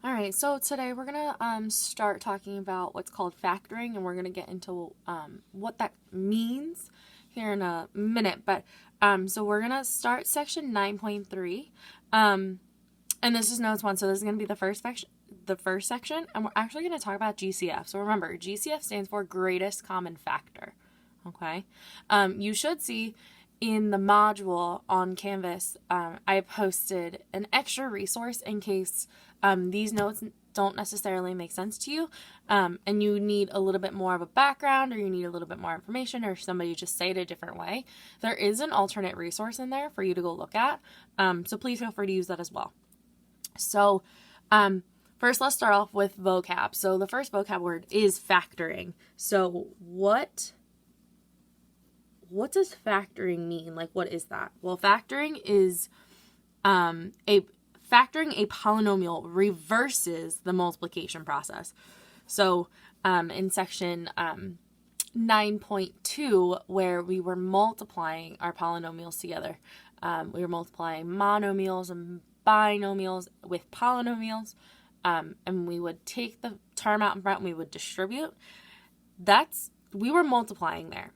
All right, so today we're gonna start talking about what's called factoring, and we're gonna get into what that means here in a minute. But so we're gonna start section 9.3, and this is notes 1. So this is gonna be the first section, and we're actually gonna talk about GCF. So remember, GCF stands for greatest common factor. Okay, you should see in the module on Canvas, I posted an extra resource in case these notes don't necessarily make sense to you, and you need a little bit more of a background, or you need a little bit more information, or somebody just say it a different way. There is an alternate resource in there for you to go look at, so please feel free to use that as well. So first, let's start off with vocab. So the first vocab word is factoring. So what does factoring mean? Like, what is that? Well, factoring is a polynomial reverses the multiplication process. So in section 9.2, where we were multiplying our polynomials together, we were multiplying monomials and binomials with polynomials, and we would take the term out in front and we would distribute. We were multiplying there.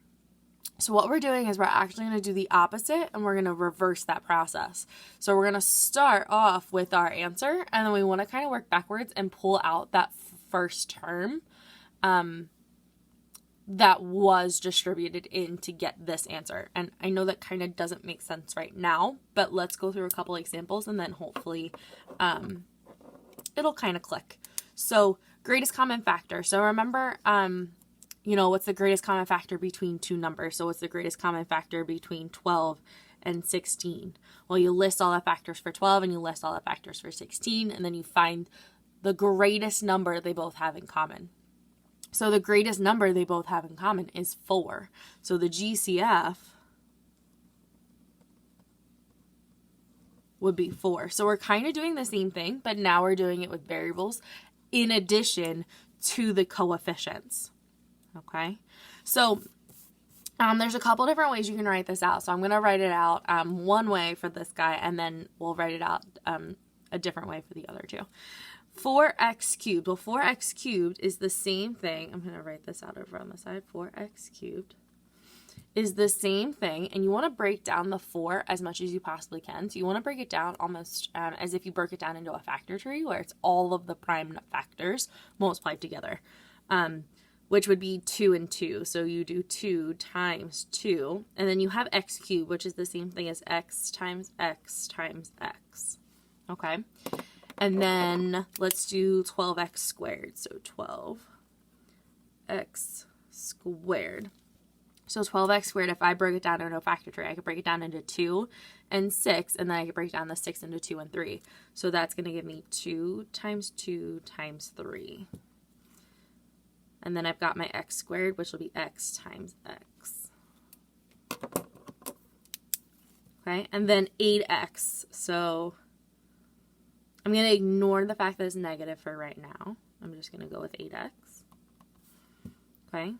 So what we're doing is we're actually going to do the opposite, and we're going to reverse that process. So we're going to start off with our answer, and then we want to kind of work backwards and pull out that first term that was distributed in to get this answer. And I know that kind of doesn't make sense right now, but let's go through a couple examples, and then hopefully it'll kind of click. So greatest common factor. So remember, what's the greatest common factor between two numbers? So what's the greatest common factor between 12 and 16? Well, you list all the factors for 12 and you list all the factors for 16, and then you find the greatest number they both have in common. So the greatest number they both have in common is 4. So the GCF would be 4. So we're kind of doing the same thing, but now we're doing it with variables in addition to the coefficients. Okay, so there's a couple different ways you can write this out. So I'm going to write it out one way for this guy, and then we'll write it out a different way for the other two. 4x cubed. Well, 4x cubed is the same thing. I'm going to write this out over on the side. 4x cubed is the same thing, and you want to break down the 4 as much as you possibly can. So you want to break it down almost as if you broke it down into a factor tree, where it's all of the prime factors multiplied together. Which would be 2 and 2. So you do 2 times 2, and then you have x cubed, which is the same thing as x times x times x. Okay? And then let's do 12x squared. So 12x squared. So 12x squared, if I broke it down into a factor tree, I could break it down into 2 and 6, and then I could break down the 6 into 2 and 3. So that's going to give me 2 times 2 times 3. And then I've got my x squared, which will be x times x. Okay, and then 8x. So I'm going to ignore the fact that it's negative for right now. I'm just going to go with 8x. Okay,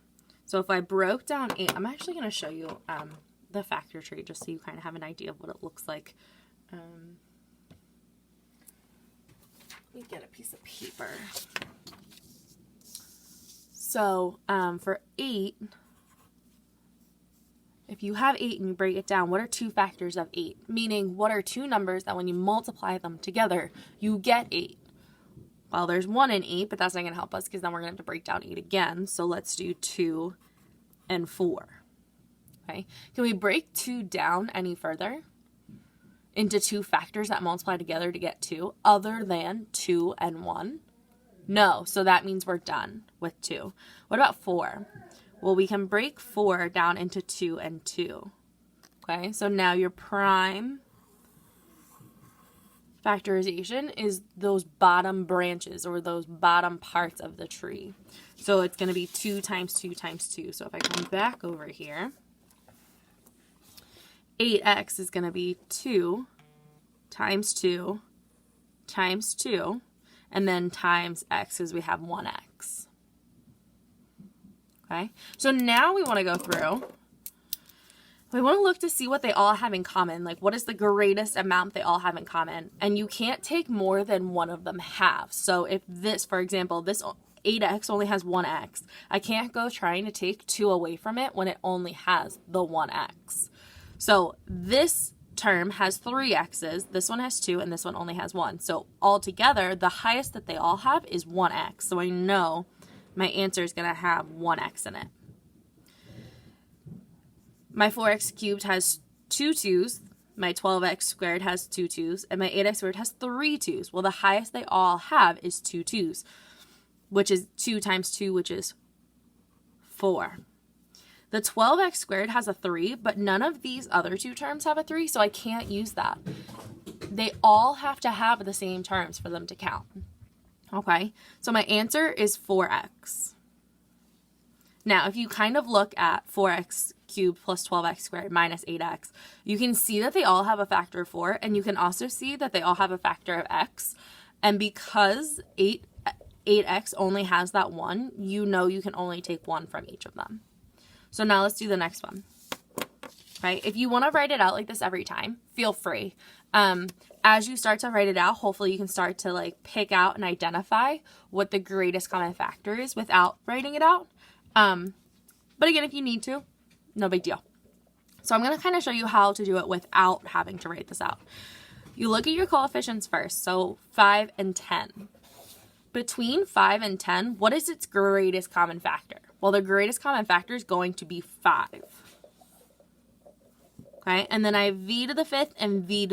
so if I broke down 8, I'm actually going to show you the factor tree just so you kind of have an idea of what it looks like. Let me get a piece of paper. So for 8, if you have 8 and you break it down, what are two factors of 8? Meaning, what are two numbers that when you multiply them together, you get 8? Well, there's 1 in 8, but that's not going to help us because then we're going to have to break down 8 again. So let's do 2 and 4. Okay? Can we break 2 down any further into two factors that multiply together to get 2 other than 2 and 1? No, so that means we're done with 2. What about 4? Well, we can break 4 down into 2 and 2. Okay, so now your prime factorization is those bottom branches or those bottom parts of the tree. So it's going to be 2 times 2 times 2. So if I come back over here, 8x is going to be 2 times 2 times 2. And then times x because we have 1x. Okay, so now we want to go through We want to look to see what they all have in common. Like, what is the greatest amount they all have in common? And you can't take more than one of them halves. So if this, for example, this 8x only has 1x, I can't go trying to take 2 away from it when it only has the 1x. So this term has 3 x's, this one has 2, and this one only has 1. So altogether, the highest that they all have is 1x. So I know my answer is going to have 1x in it. My 4x cubed has 2 2's, my 12x squared has 2 2's, and my 8x squared has 3 2's. Well, the highest they all have is 2 2's, which is 2 times 2, which is 4. The 12x squared has a 3, but none of these other 2 terms have a 3, so I can't use that. They all have to have the same terms for them to count. Okay, so my answer is 4x. Now, if you kind of look at 4x cubed plus 12x squared minus 8x, you can see that they all have a factor of 4, and you can also see that they all have a factor of x. And because 8x only has that 1, you know you can only take 1 from each of them. So now let's do the next one. Right? If you want to write it out like this every time, feel free. As you start to write it out, hopefully you can start to like pick out and identify what the greatest common factor is without writing it out. But again, if you need to, no big deal. So I'm going to kind of show you how to do it without having to write this out. You look at your coefficients first. So 5 and 10. Between 5 and 10, what is its greatest common factor? Well, the greatest common factor is going to be 5. Okay, and then I have v to the 5th and v to